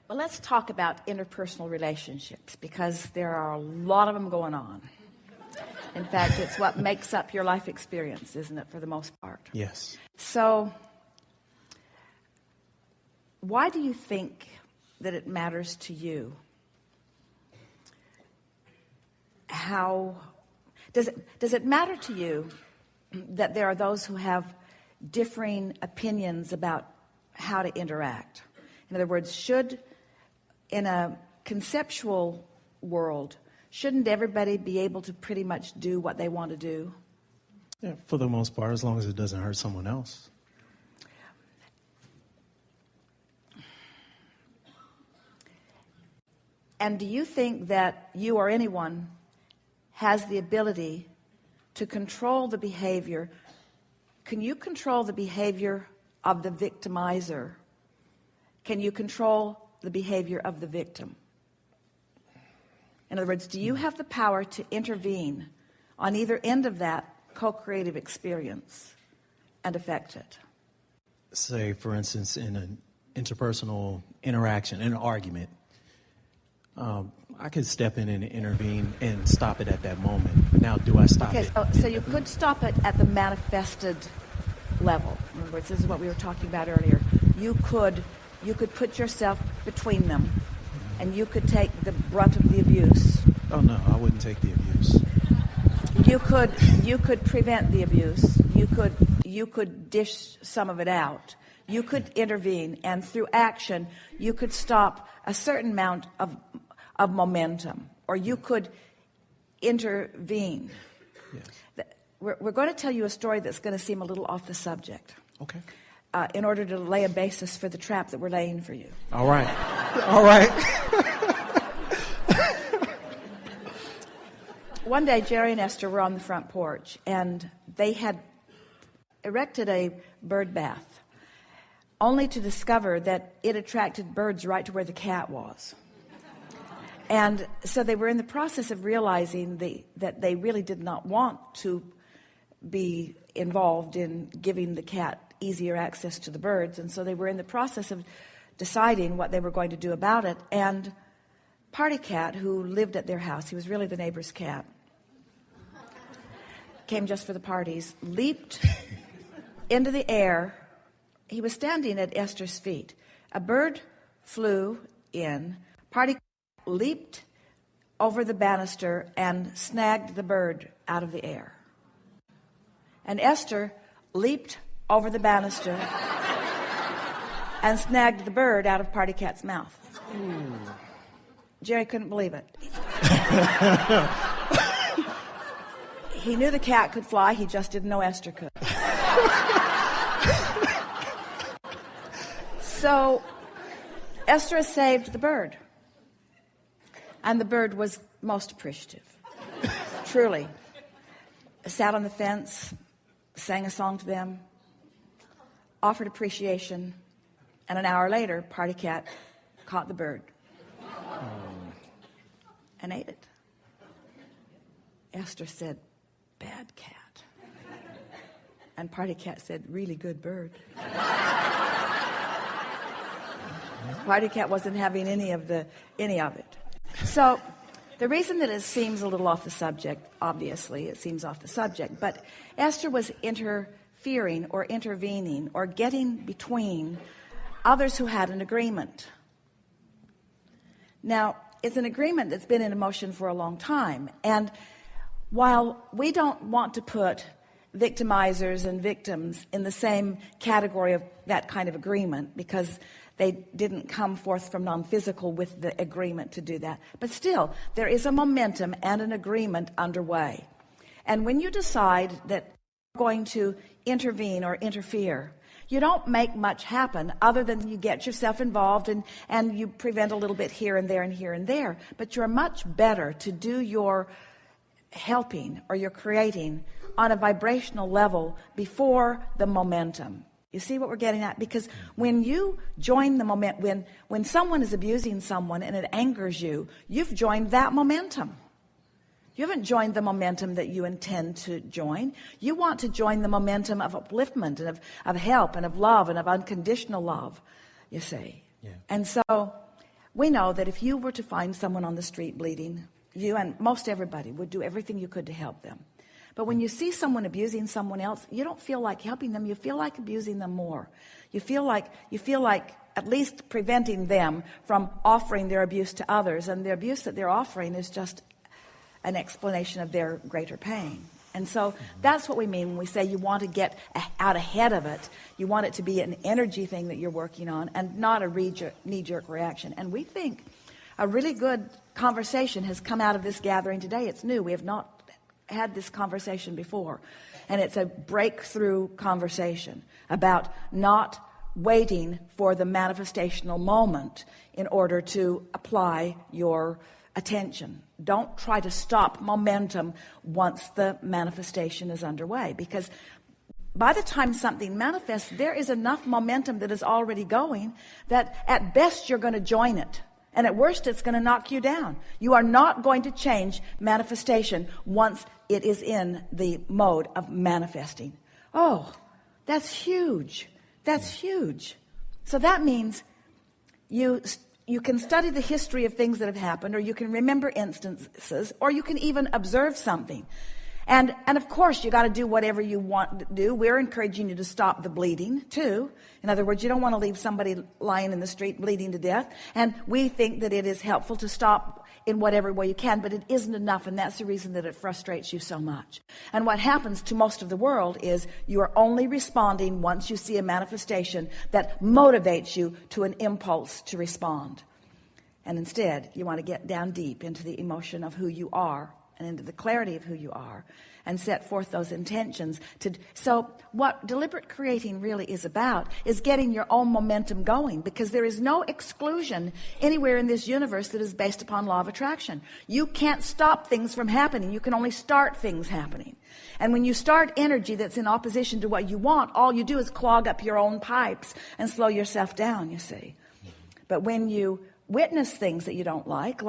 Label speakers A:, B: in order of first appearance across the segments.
A: Well, let's talk about interpersonal relationships, because there are a lot of them going on. In fact, it's what makes up your life experience, isn't it, for the most part?
B: Yes.
A: So, why do you think that it matters to you? How does it matter to you that there are those who have differing opinions about how to interact? In other words, in a conceptual world, shouldn't everybody be able to pretty much do what they want to do?
B: Yeah, for the most part, as long as it doesn't hurt someone else.
A: And do you think that you or anyone has the ability to control the behavior? Can you control the behavior of the victimizer? Can you control the behavior of the victim? In other words, do you have the power to intervene on either end of that co-creative experience and affect it?
B: Say, for instance, in an interpersonal interaction, in an argument, I could step in and intervene and stop it at that moment. Now, do I stop it?
A: So you could stop it at the manifested level. In other words, this is what we were talking about earlier. You could put yourself between them, and you could take the brunt of the abuse.
B: Oh no, I wouldn't take the abuse.
A: You could prevent the abuse. You could dish some of it out. You could intervene, and through action, you could stop a certain amount of momentum, or you could intervene.
B: Yes.
A: We're going to tell you a story that's going to seem a little off the subject.
B: Okay.
A: In order to lay a basis for the trap that we're laying for you.
B: All right. All right.
A: One day, Jerry and Esther were on the front porch, and they had erected a bird bath, only to discover that it attracted birds right to where the cat was. And so they were in the process of realizing that they really did not want to be involved in giving the cat easier access to the birds, and so they were in the process of deciding what they were going to do about it. And Party Cat, who lived at their house, he was really the neighbor's cat, came just for the parties, leaped into the air. He was standing at Esther's feet. A bird flew in. Party Cat leaped over the banister and snagged the bird out of the air. And Esther leaped over the banister and snagged the bird out of Party Cat's mouth.
B: Ooh.
A: Jerry couldn't believe it. He knew the cat could fly, he just didn't know Esther could. So Esther saved the bird. And the bird was most appreciative. Truly. Sat on the fence, sang a song to them, offered appreciation, and an hour later, Party Cat caught the bird and ate it. Esther said, "Bad cat." And Party Cat said, "Really good bird." Party Cat wasn't having any of it. So the reason that it seems a little off the subject, obviously it seems off the subject, but Esther was interfering or intervening or getting between others who had an agreement. Now, it's an agreement that's been in motion for a long time. And while we don't want to put victimizers and victims in the same category of that kind of agreement, because they didn't come forth from non-physical with the agreement to do that. But still, there is a momentum and an agreement underway. And when you decide that you're going to intervene or interfere, you don't make much happen other than you get yourself involved and you prevent a little bit here and there and here and there. But you're much better to do your helping or your creating on a vibrational level before the momentum. You see what we're getting at? Because when you join the when someone is abusing someone and it angers you, you've joined that momentum. You haven't joined the momentum that you intend to join. You want to join the momentum of upliftment and of help and of love and of unconditional love, you see.
B: Yeah.
A: And so We know that if you were to find someone on the street bleeding, you and most everybody would do everything you could to help them. But when you see someone abusing someone else, you don't feel like helping them. You feel like abusing them more. You feel like at least preventing them from offering their abuse to others. And the abuse that they're offering is just an explanation of their greater pain. And so that's what we mean when we say you want to get out ahead of it. You want it to be an energy thing that you're working on and not a knee-jerk reaction. And we think a really good conversation has come out of this gathering today. It's new. We have not had this conversation before. And it's a breakthrough conversation about not waiting for the manifestational moment in order to apply your attention. Don't try to stop momentum once the manifestation is underway, because by the time something manifests, there is enough momentum that is already going that at best you're going to join it, and at worst it's going to knock you down. You are not going to change manifestation once it is in the mode of manifesting. Oh, that's huge. That's huge. So that means you can study the history of things that have happened, or you can remember instances, or you can even observe something. And of course, you got to do whatever you want to do. We're encouraging you to stop the bleeding, too. In other words, you don't want to leave somebody lying in the street bleeding to death. And we think that it is helpful to stop in whatever way you can, but it isn't enough, and that's the reason that it frustrates you so much. And what happens to most of the world is you are only responding once you see a manifestation that motivates you to an impulse to respond. And instead, you want to get down deep into the emotion of who you are and into the clarity of who you are and set forth those intentions. So what deliberate creating really is about is getting your own momentum going, because there is no exclusion anywhere in this universe that is based upon law of attraction. You can't stop things from happening. You can only start things happening. And when you start energy that's in opposition to what you want, all you do is clog up your own pipes and slow yourself down, you see. But when you witness things that you don't like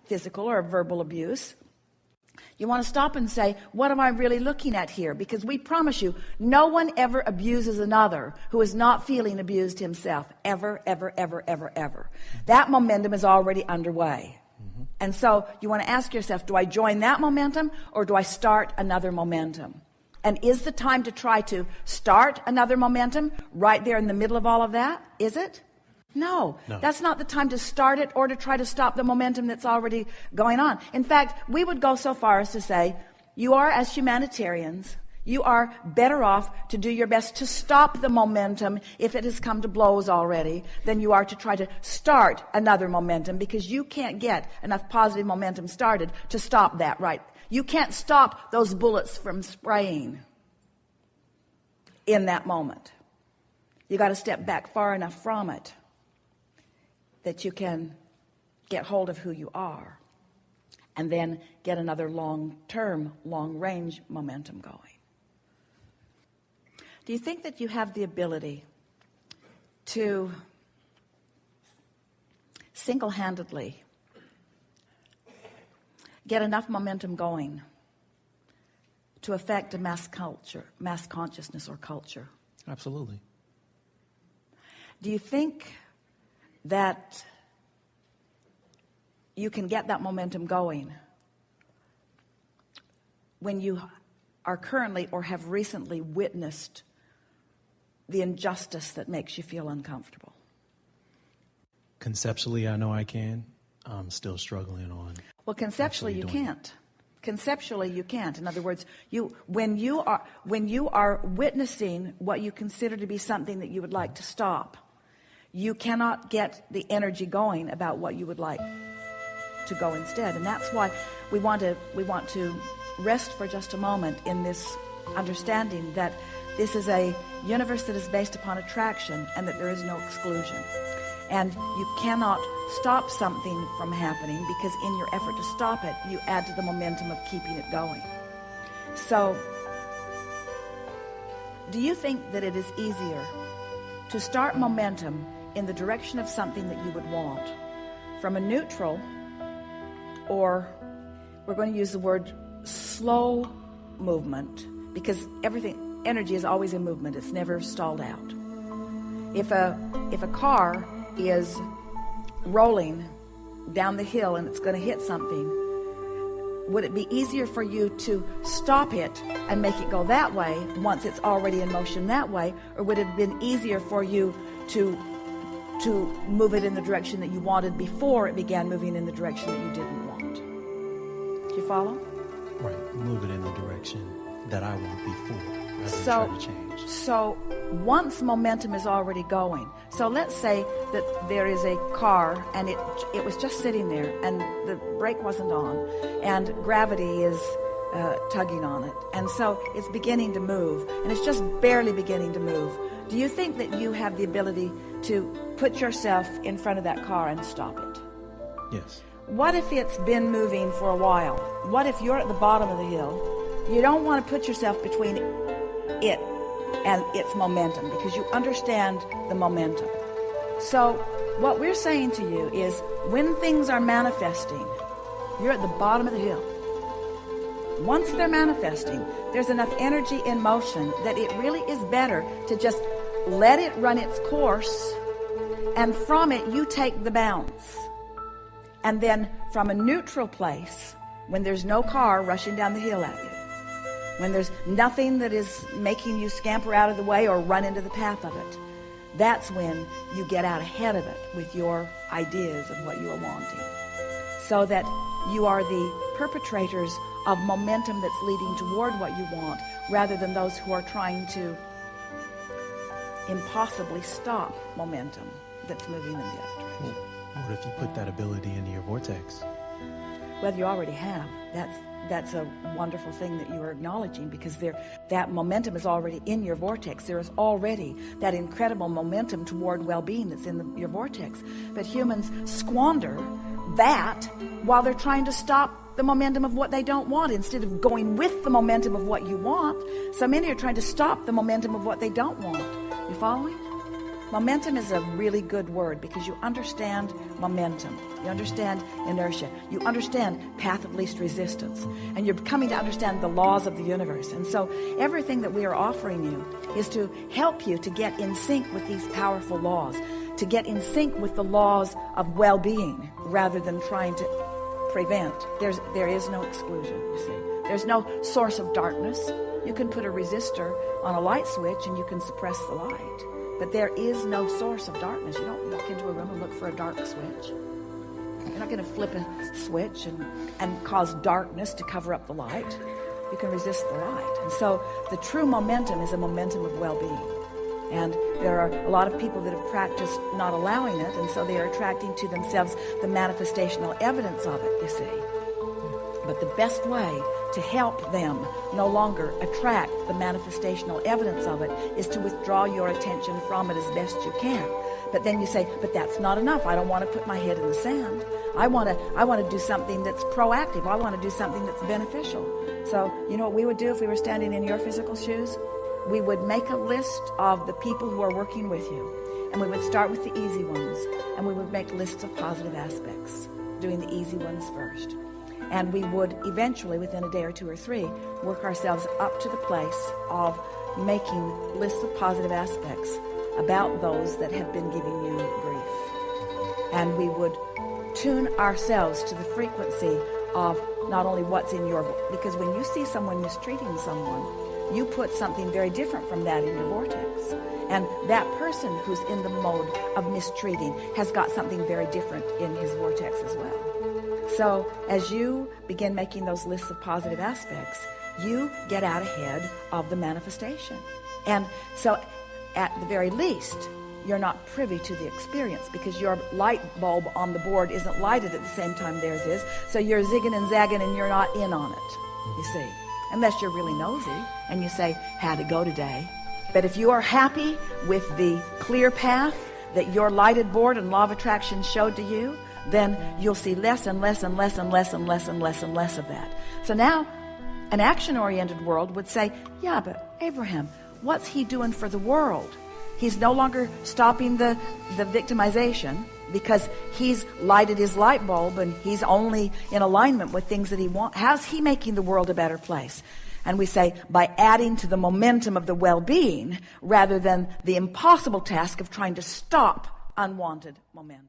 A: physical or verbal abuse, you want to stop and say, what am I really looking at here? Because we promise you, no one ever abuses another who is not feeling abused himself. Ever, ever, ever, ever, ever. That momentum is already underway. And so you want to ask yourself, do I join that momentum or do I start another momentum? And is the time to try to start another momentum right there in the middle of all of that? Is it? No, that's not the time to start it or to try to stop the momentum that's already going on. In fact, we would go so far as to say, you are, as humanitarians, you are better off to do your best to stop the momentum if it has come to blows already than you are to try to start another momentum, because you can't get enough positive momentum started to stop that, right? You can't stop those bullets from spraying in that moment. You got to step back far enough from it that you can get hold of who you are and then get another long-term, long-range momentum going. Do you think that you have the ability to single-handedly get enough momentum going to affect a mass consciousness or culture?
B: Absolutely.
A: Do you think that you can get that momentum going when you are currently or have recently witnessed the injustice that makes you feel uncomfortable?
B: Conceptually, I know I can. I'm still struggling on.
A: Well, conceptually, you can't. Conceptually, you can't. In other words, when you are witnessing what you consider to be something that you would like to stop, you cannot get the energy going about what you would like to go instead. And that's why we want to rest for just a moment in this understanding that this is a universe that is based upon attraction and that there is no exclusion. And you cannot stop something from happening, because in your effort to stop it, you add to the momentum of keeping it going. So, do you think that it is easier to start momentum in the direction of something that you would want from a neutral, or we're going to use the word slow movement, because energy is always in movement. It's never stalled out. If a car is rolling down the hill and it's going to hit something, would it be easier for you to stop it and make it go that way once it's already in motion that way, or would it have been easier for you to move it in the direction that you wanted before it began moving in the direction that you didn't want? Do you follow?
B: Right, move it in the direction that I want before, rather than try to change.
A: So once momentum is already going, so let's say that there is a car and it was just sitting there and the brake wasn't on and gravity is tugging on it, and so it's beginning to move and it's just barely beginning to move. Do you think that you have the ability to put yourself in front of that car and stop it?
B: Yes.
A: What if it's been moving for a while? What if you're at the bottom of the hill? You don't want to put yourself between it and its momentum because you understand the momentum. So what we're saying to you is when things are manifesting, you're at the bottom of the hill. Once they're manifesting, there's enough energy in motion that it really is better to just let it run its course, and from it you take the bounce. And then from a neutral place, when there's no car rushing down the hill at you, when there's nothing that is making you scamper out of the way or run into the path of it, that's when you get out ahead of it with your ideas of what you are wanting, so that you are the perpetrators of momentum that's leading toward what you want, rather than those who are trying to impossibly stop momentum that's moving in the other direction.
B: What if you put that ability into your vortex?
A: Well, you already have. That's a wonderful thing that you are acknowledging, because that momentum is already in your vortex. There is already that incredible momentum toward well-being that's in your vortex. But humans squander that while they're trying to stop the momentum of what they don't want instead of going with the momentum of what you want. So many are trying to stop the momentum of what they don't want. You following? Momentum is a really good word because you understand momentum. You understand inertia. You understand path of least resistance. And you're coming to understand the laws of the universe. And so everything that we are offering you is to help you to get in sync with these powerful laws, to get in sync with the laws of well-being rather than trying to prevent. There is no exclusion, you see. There's no source of darkness. You can put a resistor on a light switch and you can suppress the light. But there is no source of darkness. You don't walk into a room and look for a dark switch. You're not going to flip a switch and cause darkness to cover up the light. You can resist the light. And so the true momentum is a momentum of well-being. And there are a lot of people that have practiced not allowing it, and so they are attracting to themselves the manifestational evidence of it, you see. But the best way to help them no longer attract the manifestational evidence of it is to withdraw your attention from it as best you can. But then you say, but that's not enough. I don't want to put my head in the sand. I want to do something that's proactive. I want to do something that's beneficial. So you know what we would do if we were standing in your physical shoes? We would make a list of the people who are working with you, and we would start with the easy ones, and we would make lists of positive aspects, doing the easy ones first. And we would eventually, within a day or two or three, work ourselves up to the place of making lists of positive aspects about those that have been giving you grief. And we would tune ourselves to the frequency of not only what's in your, because when you see someone mistreating someone, you put something very different from that in your vortex. And that person who's in the mode of mistreating has got something very different in his vortex as well. So as you begin making those lists of positive aspects, you get out ahead of the manifestation. And so at the very least, you're not privy to the experience because your light bulb on the board isn't lighted at the same time theirs is. So you're zigging and zagging and you're not in on it, you see. Unless you're really nosy and you say, how'd it go today? But if you are happy with the clear path that your lighted board and law of attraction showed to you, then you'll see less and less and less and less and less and less and less of that. So now an action-oriented world would say, yeah, but Abraham, what's he doing for the world? He's no longer stopping the victimization because he's lighted his light bulb and he's only in alignment with things that he wants. How's he making the world a better place? And we say, by adding to the momentum of the well-being rather than the impossible task of trying to stop unwanted momentum.